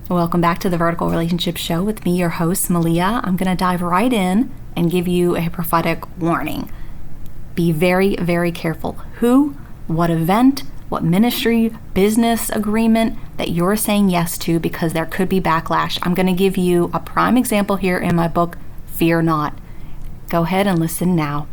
Welcome back to the Vertical Relationship Show with me, your host, Melia. I'm going to dive right in and give you a prophetic warning. Be very, very careful who, what event, what ministry, business agreement that you're saying yes to, because there could be backlash. I'm going to give you a prime example here in my book, Fear Not. Go ahead and listen now.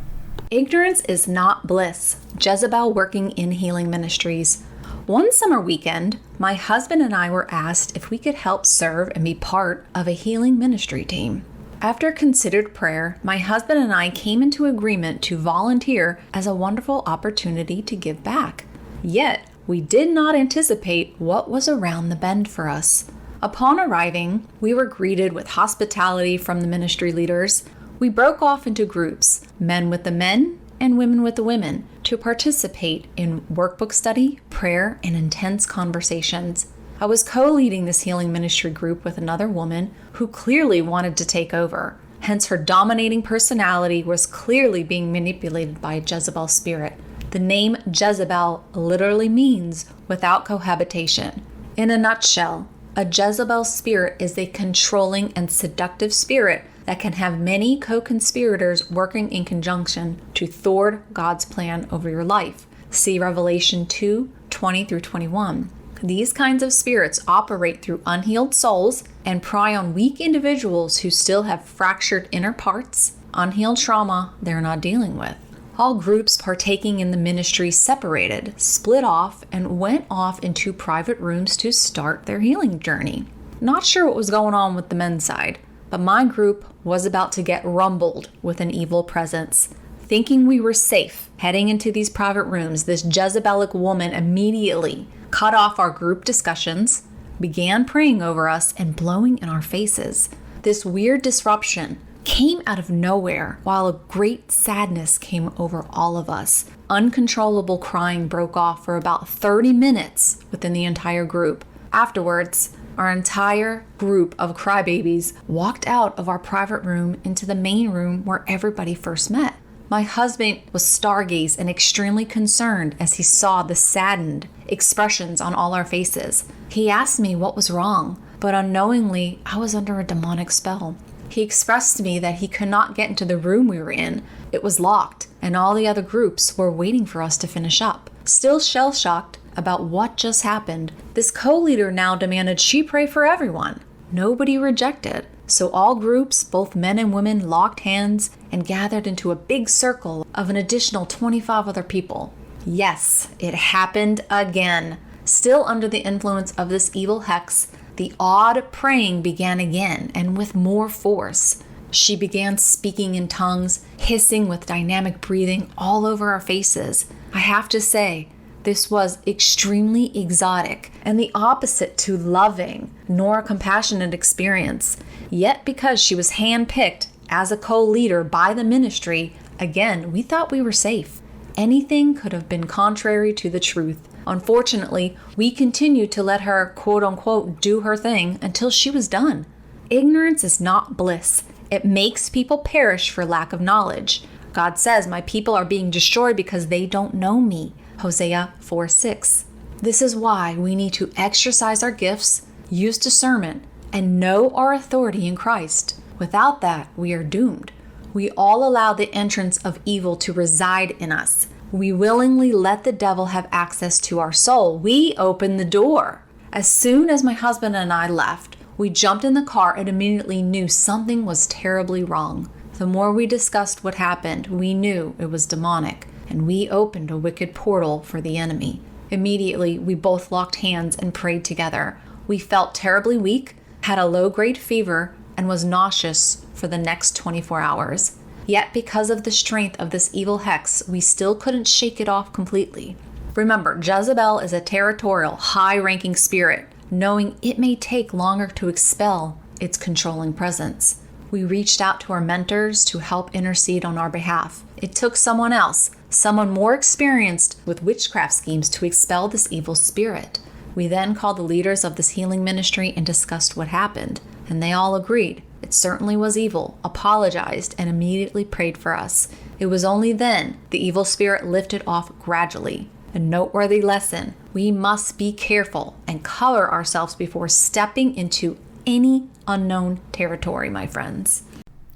Ignorance is not bliss. Jezebel working in healing ministries. One summer weekend, my husband and I were asked if we could help serve and be part of a healing ministry team. After considered prayer, my husband and I came into agreement to volunteer as a wonderful opportunity to give back. Yet, we did not anticipate what was around the bend for us. Upon arriving, we were greeted with hospitality from the ministry leaders. We broke off into groups, men with the men and women with the women, to participate in workbook study, prayer, and intense conversations. I was co-leading this healing ministry group with another woman who clearly wanted to take over. Hence, her dominating personality was clearly being manipulated by a Jezebel spirit. The name Jezebel literally means without cohabitation. In a nutshell, a Jezebel spirit is a controlling and seductive spirit that can have many co-conspirators working in conjunction to thwart God's plan over your life. See Revelation 2:20 through 21. These kinds of spirits operate through unhealed souls and pry on weak individuals who still have fractured inner parts, unhealed trauma they're not dealing with. All groups partaking in the ministry separated, split off, and went off into private rooms to start their healing journey. Not sure what was going on with the men's side, but my group was about to get rumbled with an evil presence. Thinking we were safe heading into these private rooms, this Jezebelic woman immediately cut off our group discussions, began praying over us and blowing in our faces. This weird disruption came out of nowhere, while a great sadness came over all of us. Uncontrollable crying broke off for about 30 minutes within the entire group. Afterwards, our entire group of crybabies walked out of our private room into the main room where everybody first met. My husband was stargazed and extremely concerned as he saw the saddened expressions on all our faces. He asked me what was wrong, but unknowingly, I was under a demonic spell. He expressed to me that he could not get into the room we were in. It was locked, and all the other groups were waiting for us to finish up. Still shell-shocked about what just happened, this co-leader now demanded she pray for everyone. Nobody rejected, so all groups, both men and women, locked hands and gathered into a big circle of an additional 25 other people. Yes, it happened again. Still under the influence of this evil hex, the odd praying began again, and with more force. She began speaking in tongues, hissing with dynamic breathing all over our faces. I have to say, this was extremely exotic and the opposite to loving nor a compassionate experience. Yet because she was handpicked as a co-leader by the ministry, again, we thought we were safe. Anything could have been contrary to the truth. Unfortunately, we continued to let her, quote-unquote, do her thing until she was done. Ignorance is not bliss. It makes people perish for lack of knowledge. God says, my people are being destroyed because they don't know me. Hosea 4:6. This is why we need to exercise our gifts, use discernment, and know our authority in Christ. Without that, we are doomed. We all allow the entrance of evil to reside in us. We willingly let the devil have access to our soul. We open the door. As soon as my husband and I left, we jumped in the car and immediately knew something was terribly wrong. The more we discussed what happened, we knew it was demonic, and we opened a wicked portal for the enemy. Immediately, we both locked hands and prayed together. We felt terribly weak, had a low-grade fever, and was nauseous for the next 24 hours. Yet because of the strength of this evil hex, we still couldn't shake it off completely. Remember, Jezebel is a territorial, high-ranking spirit, knowing it may take longer to expel its controlling presence. We reached out to our mentors to help intercede on our behalf. It took someone else, someone more experienced with witchcraft schemes, to expel this evil spirit. We then called the leaders of this healing ministry and discussed what happened, and they all agreed. It certainly was evil, apologized, and immediately prayed for us. It was only then the evil spirit lifted off gradually. A noteworthy lesson. We must be careful and cover ourselves before stepping into any unknown territory, my friends.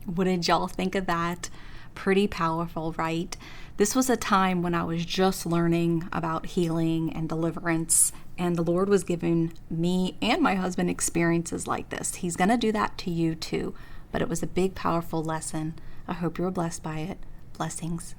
What did y'all think of that? Pretty powerful, right? This was a time when I was just learning about healing and deliverance, and the Lord was giving me and my husband experiences like this. He's going to do that to you too, but it was a big, powerful lesson. I hope you were blessed by it. Blessings.